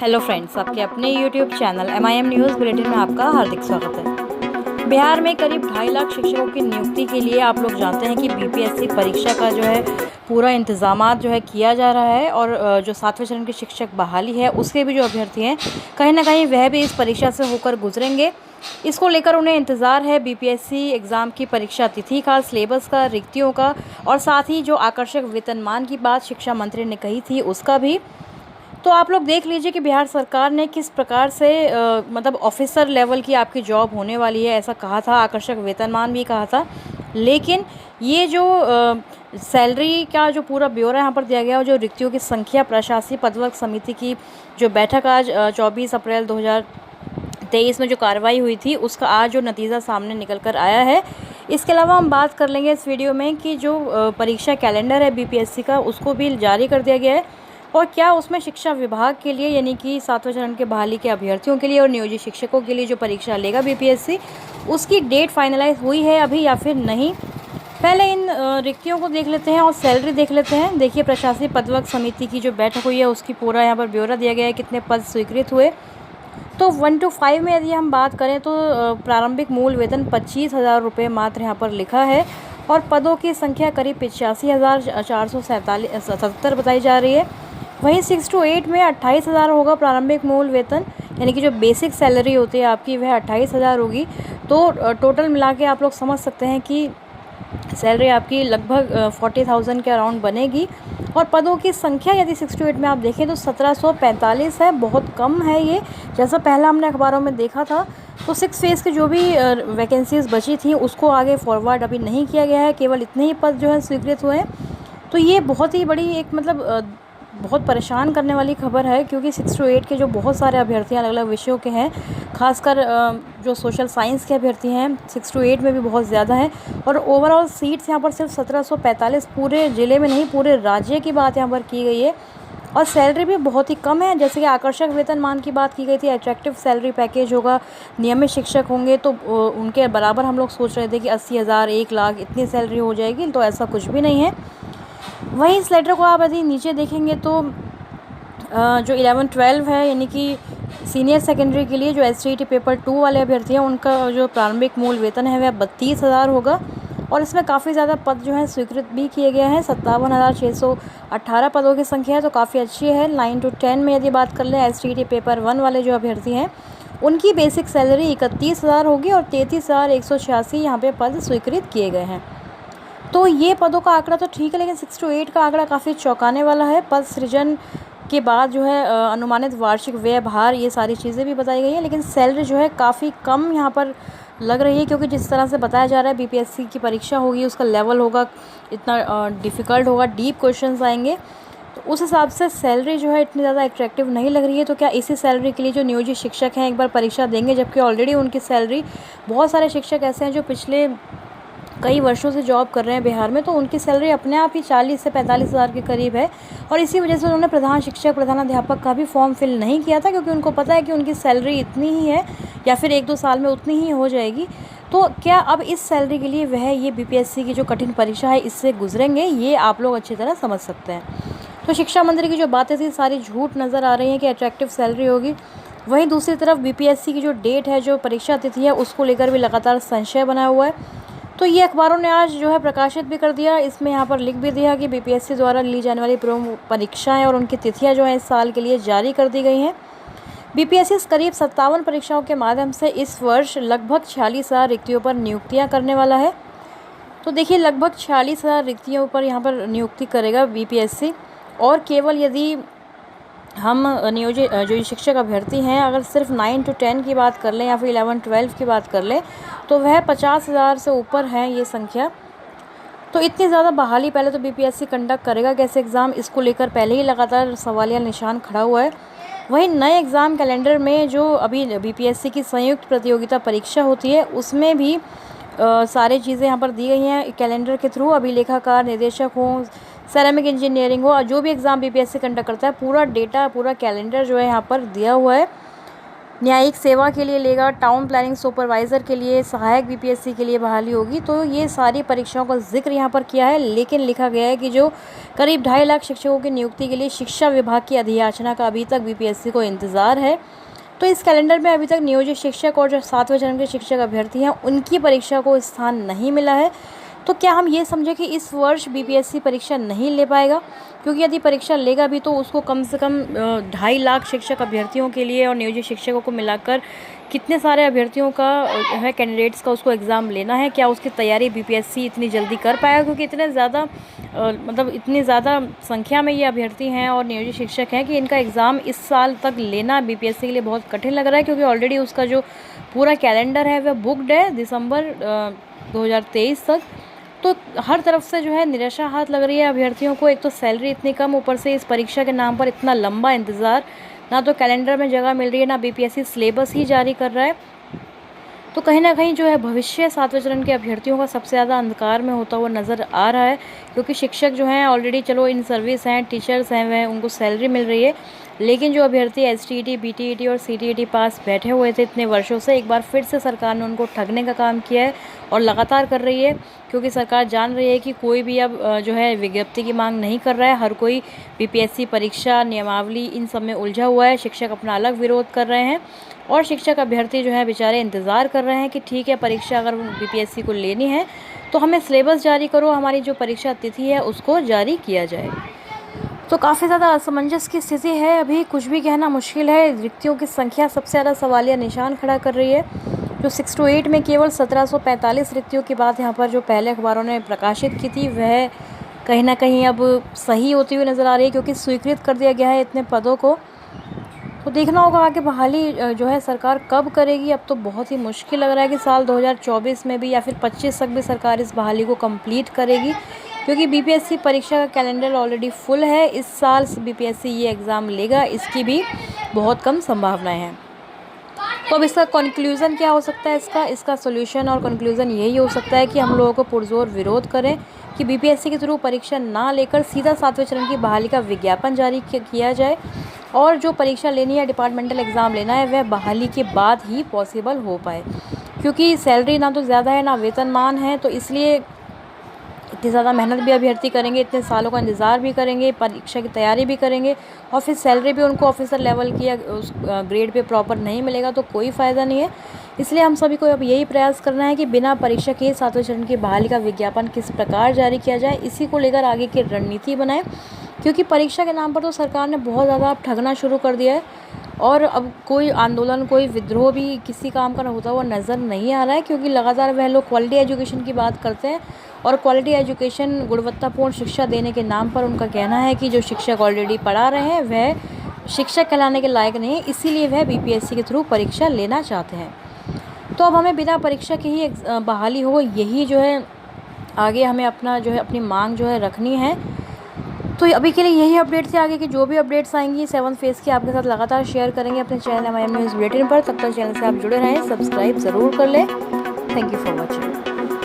Hello friends, आपके अपने YouTube channel MIM news bulletin में आपका हार्दिक स्वागत है। बिहार में करीब 2.5 लाख शिक्षकों की नियुक्ति के लिए आप लोग जानते हैं कि BPSC परीक्षा का जो है पूरा इंतज़ामात जो है किया जा रहा है और जो 7वें चरण की शिक्षक बहाली है उसके भी जो अभ्यर्थी हैं कहीं ना कहीं वह भी इस परीक्षा से होकर गुजरेंगे। इसको लेकर उन्हें इंतज़ार है BPSC एग्ज़ाम की परीक्षा तिथि का, सिलेबस का, रिक्तियों का और साथ ही जो आकर्षक वेतनमान की बात शिक्षा मंत्री ने कही थी उसका भी। तो आप लोग देख लीजिए कि बिहार सरकार ने किस प्रकार से मतलब ऑफिसर लेवल की आपकी जॉब होने वाली है, ऐसा कहा था, आकर्षक वेतनमान भी कहा था। लेकिन ये जो सैलरी का जो पूरा ब्यौरा यहाँ पर दिया गया और जो रिक्तियों की संख्या, प्रशासनिक पदवर्ग समिति की जो बैठक आज 24 अप्रैल 2023 में जो कार्रवाई हुई थी उसका आज जो नतीजा सामने निकल कर आया है। इसके अलावा हम बात कर लेंगे इस वीडियो में कि जो परीक्षा कैलेंडर है BPSC का उसको भी जारी कर दिया गया है और क्या उसमें शिक्षा विभाग के लिए यानी कि 7वें चरण के बहाली के अभ्यर्थियों के लिए और नियोजित शिक्षकों के लिए जो परीक्षा लेगा BPSC उसकी डेट फाइनलाइज हुई है अभी या फिर नहीं। पहले इन रिक्तियों को देख लेते हैं और सैलरी देख लेते हैं। देखिए, प्रशासनिक पदवर्ग समिति की जो बैठक हुई है उसकी पूरा यहाँ पर ब्यौरा दिया गया है, कितने पद स्वीकृत हुए। तो 1 to 5 में यदि हम बात करें तो प्रारंभिक मूल वेतन 25,000 रुपये मात्र यहाँ पर लिखा है और पदों की संख्या करीब 85,477 बताई जा रही है। वहीं 6 to 8 में 28,000 होगा प्रारंभिक मूल वेतन, यानी कि जो बेसिक सैलरी होती है आपकी वह 28,000 होगी। तो टोटल मिला के आप लोग समझ सकते हैं कि सैलरी आपकी लगभग 40,000 के अराउंड बनेगी। और पदों की संख्या यदि 6 to 8 में आप देखें तो 1745 है, बहुत कम है ये, जैसा पहला हमने अखबारों में देखा था। तो 6 फेज़ की जो भी वैकेंसीज़ बची थी उसको आगे फॉरवर्ड अभी नहीं किया गया है, केवल इतने ही पद जो है स्वीकृत हुए हैं। तो ये बहुत ही बड़ी एक मतलब बहुत परेशान करने वाली खबर है, क्योंकि 6 to 8 के जो बहुत सारे अभ्यर्थी अलग अलग विषयों के हैं, खासकर जो सोशल साइंस के अभ्यर्थी हैं 6 to 8 में भी बहुत ज़्यादा है। और ओवरऑल सीट्स यहाँ पर सिर्फ 1745, पूरे ज़िले में नहीं पूरे राज्य की बात यहाँ पर की गई है। और सैलरी भी बहुत ही कम है, जैसे कि आकर्षक वेतनमान की बात की गई थी, अट्रैक्टिव सैलरी पैकेज होगा, नियमित शिक्षक होंगे तो उनके बराबर हम लोग सोच रहे थे कि 80,000 1 लाख इतनी सैलरी हो जाएगी, तो ऐसा कुछ भी नहीं है। वहीं इस लेटर को आप यदि नीचे देखेंगे तो जो 11-12 है यानी कि सीनियर सेकेंडरी के लिए जो STET पेपर 2 वाले अभ्यर्थी हैं उनका जो प्रारंभिक मूल वेतन है वह 32,000 होगा। और इसमें काफ़ी ज़्यादा पद जो हैं स्वीकृत भी किए गए हैं, 57,618 पदों की संख्या है, तो काफ़ी अच्छी है। 9 to 10 में यदि बात कर लें STET पेपर 1 वाले जो अभ्यर्थी हैं उनकी बेसिक सैलरी 31,000 होगी और 33,186 यहाँ पे पद स्वीकृत किए गए हैं। तो ये पदों का आंकड़ा तो ठीक है, लेकिन 6 to 8 का आंकड़ा काफ़ी चौंकाने वाला है। पद सृजन के बाद जो है अनुमानित वार्षिक व्यय भार, ये सारी चीज़ें भी बताई गई हैं, लेकिन सैलरी जो है काफ़ी कम यहाँ पर लग रही है, क्योंकि जिस तरह से बताया जा रहा है BPSC की परीक्षा होगी, उसका लेवल होगा इतना डिफ़िकल्ट होगा, डीप क्वेश्चंस आएंगे, तो उस हिसाब से सैलरी जो है इतनी ज़्यादा एट्रैक्टिव नहीं लग रही है। तो क्या इसी सैलरी के लिए जो नियोजित शिक्षक हैं एक बार परीक्षा देंगे, जबकि ऑलरेडी उनकी सैलरी, बहुत सारे शिक्षक ऐसे हैं जो पिछले कई वर्षों से जॉब कर रहे हैं बिहार में, तो उनकी सैलरी अपने आप ही 40 से 45,000 के करीब है। और इसी वजह से उन्होंने प्रधान शिक्षक, प्रधानाध्यापक का भी फॉर्म फिल नहीं किया था, क्योंकि उनको पता है कि उनकी सैलरी इतनी ही है या फिर 1-2 साल में उतनी ही हो जाएगी। तो क्या अब इस सैलरी के लिए वह ये BPSC की जो कठिन परीक्षा है इससे गुजरेंगे, ये आप लोग अच्छी तरह समझ सकते हैं। तो शिक्षा मंत्री की जो बातें थी सारी झूठ नज़र आ रही हैं कि अट्रैक्टिव सैलरी होगी। वहीं दूसरी तरफ BPSC की जो डेट है, जो परीक्षा तिथि है, उसको लेकर भी लगातार संशय बना हुआ है। तो ये अखबारों ने आज जो है प्रकाशित भी कर दिया। इसमें यहाँ पर लिख भी दिया कि BPSC द्वारा ली जाने वाली प्रमुख परीक्षाएं और उनकी तिथियां जो हैं इस साल के लिए जारी कर दी गई हैं। BPSC करीब 57 परीक्षाओं के माध्यम से इस वर्ष लगभग 46,000 रिक्तियों पर नियुक्तियां करने वाला है। तो देखिए, लगभग 46,000 रिक्तियों पर यहाँ पर नियुक्ति करेगा BPSC। और केवल यदि हम नियोजित जो शिक्षक अभ्यर्थी हैं, अगर सिर्फ 9 to 10 की बात कर लें या फिर 11-12 की बात कर लें, तो वह 50,000 से ऊपर है ये संख्या। तो इतनी ज़्यादा बहाली पहले तो BPSC कंडक्ट करेगा कैसे एग्ज़ाम, इसको लेकर पहले ही लगातार सवालिया निशान खड़ा हुआ है। वहीं नए एग्ज़ाम कैलेंडर में जो अभी BPSC की संयुक्त प्रतियोगिता परीक्षा होती है उसमें भी सारी चीज़ें यहाँ पर दी गई हैं कैलेंडर के थ्रू। अभिलेखाकार, निदेशक हों, सेरेमिक इंजीनियरिंग हो, और जो भी एग्ज़ाम BPSC कंडक्ट करता है, पूरा डेटा, पूरा कैलेंडर जो है यहाँ पर दिया हुआ है। न्यायिक सेवा के लिए लेगा, टाउन प्लानिंग सुपरवाइज़र के लिए, सहायक बीपीएससी के लिए बहाली होगी। तो ये सारी परीक्षाओं का जिक्र यहाँ पर किया है, लेकिन लिखा गया है कि जो करीब 2.5 लाख शिक्षकों की नियुक्ति के लिए शिक्षा विभाग की अधियाचना का अभी तक बीपीएससी को इंतज़ार है। तो इस कैलेंडर में अभी तक नियोजित शिक्षक और जो 7वें चरण के शिक्षक अभ्यर्थी हैं उनकी परीक्षा को स्थान नहीं मिला है। तो क्या हम ये समझें कि इस वर्ष बीपीएससी परीक्षा नहीं ले पाएगा? क्योंकि यदि परीक्षा लेगा भी तो उसको कम से कम 2.5 लाख शिक्षक अभ्यर्थियों के लिए और नियोजित शिक्षकों को मिलाकर कितने सारे अभ्यर्थियों का है, कैंडिडेट्स का उसको एग्ज़ाम लेना है। क्या उसकी तैयारी बीपीएससी इतनी जल्दी कर पाएगा? क्योंकि इतने ज़्यादा मतलब इतनी ज़्यादा संख्या में ये अभ्यर्थी हैं और नियोजित शिक्षक हैं कि इनका एग्ज़ाम इस साल तक लेना बीपीएससी के लिए बहुत कठिन लग रहा है, क्योंकि ऑलरेडी उसका जो पूरा कैलेंडर है वह बुकड है दिसंबर 2023 तक। तो हर तरफ से जो है निराशा हाथ लग रही है अभ्यर्थियों को। एक तो सैलरी इतनी कम, ऊपर से इस परीक्षा के नाम पर इतना लंबा इंतज़ार, ना तो कैलेंडर में जगह मिल रही है, ना बीपीएससी सिलेबस ही जारी कर रहा है। तो कहीं ना कहीं जो है भविष्य 7वें चरण के अभ्यर्थियों का सबसे ज़्यादा अंधकार में होता हुआ नज़र आ रहा है, क्योंकि शिक्षक जो हैं ऑलरेडी चलो इन सर्विस हैं, टीचर्स हैं, वह उनको सैलरी मिल रही है, लेकिन जो अभ्यर्थी एसटीईटी, बीटीईटी और सीटीईटी पास बैठे हुए थे इतने वर्षों से, एक बार फिर से सरकार ने उनको ठगने का काम किया है और लगातार कर रही है, क्योंकि सरकार जान रही है कि कोई भी अब जो है विज्ञप्ति की मांग नहीं कर रहा है। हर कोई बीपीएससी परीक्षा, नियमावली इन सब में उलझा हुआ है। शिक्षक अपना अलग विरोध कर रहे हैं और शिक्षक अभ्यर्थी जो है बेचारे इंतज़ार कर रहे हैं कि ठीक है, परीक्षा अगर बीपीएससी को लेनी है तो हमें सिलेबस जारी करो, हमारी जो परीक्षा तिथि है उसको जारी किया जाए। तो काफ़ी ज़्यादा असमंजस की स्थिति है, अभी कुछ भी कहना मुश्किल है। रिक्तियों की संख्या सबसे ज़्यादा सवालिया निशान खड़ा कर रही है। जो 6 to 8 में केवल 1745 रिक्तियों की बात यहाँ पर जो पहले अखबारों ने प्रकाशित की थी, वह कहीं ना कहीं अब सही होती हुई नज़र आ रही है, क्योंकि स्वीकृत कर दिया गया है इतने पदों को। तो देखना होगा आगे बहाली जो है सरकार कब करेगी। अब तो बहुत ही मुश्किल लग रहा है कि साल 2024 में भी या फिर 25 तक भी सरकार इस बहाली को कंप्लीट करेगी, क्योंकि बीपीएससी परीक्षा का कैलेंडर ऑलरेडी फुल है। इस साल बीपीएससी ये एग्ज़ाम लेगा, इसकी भी बहुत कम संभावनाएं हैं। तो अब इसका कंक्लूज़न क्या हो सकता है? इसका सोल्यूशन और कंक्लूज़न यही हो सकता है कि हम लोगों को पुरजोर विरोध करें कि बीपीएससी के थ्रू परीक्षा ना लेकर सीधा 7वें चरण की बहाली का विज्ञापन जारी किया जाए, और जो परीक्षा लेनी है, डिपार्टमेंटल एग्ज़ाम लेना है, वह बहाली के बाद ही पॉसिबल हो पाए, क्योंकि सैलरी ना तो ज़्यादा है ना वेतनमान है। तो इसलिए इतनी ज़्यादा मेहनत भी अभ्यर्थी करेंगे, इतने सालों का इंतज़ार भी करेंगे, परीक्षा की तैयारी भी करेंगे, और फिर सैलरी भी उनको ऑफिसर लेवल की या उस ग्रेड पे प्रॉपर नहीं मिलेगा तो कोई फ़ायदा नहीं है। इसलिए हम सभी को अब यही प्रयास करना है कि बिना परीक्षा के 7वें चरण की बहाली का विज्ञापन किस प्रकार जारी किया जाए, इसी को लेकर आगे की रणनीति बनाएं, क्योंकि परीक्षा के नाम पर तो सरकार ने बहुत ज़्यादा अब ठगना शुरू कर दिया है, और अब कोई आंदोलन, कोई विद्रोह भी किसी काम का होता हुआ नज़र नहीं आ रहा है, क्योंकि लगातार वह लोग क्वालिटी एजुकेशन की बात करते हैं, और क्वालिटी एजुकेशन, गुणवत्तापूर्ण शिक्षा देने के नाम पर उनका कहना है कि जो शिक्षक ऑलरेडी पढ़ा रहे हैं वह शिक्षक कहलाने के लायक नहीं है, इसीलिए वह बीपीएससी के थ्रू परीक्षा लेना चाहते हैं। तो अब हमें बिना परीक्षा की ही बहाली हो, यही जो है आगे हमें अपना जो है अपनी मांग जो है रखनी है। तो अभी के लिए यही अपडेट थे। आगे की जो भी अपडेट्स आएंगी 7th फेज़ की आपके साथ लगातार शेयर करेंगे अपने चैनल MIM न्यूज़ बुलेटिन पर। तब तक चैनल से आप जुड़े रहें, सब्सक्राइब ज़रूर कर लें। Thank you for watching.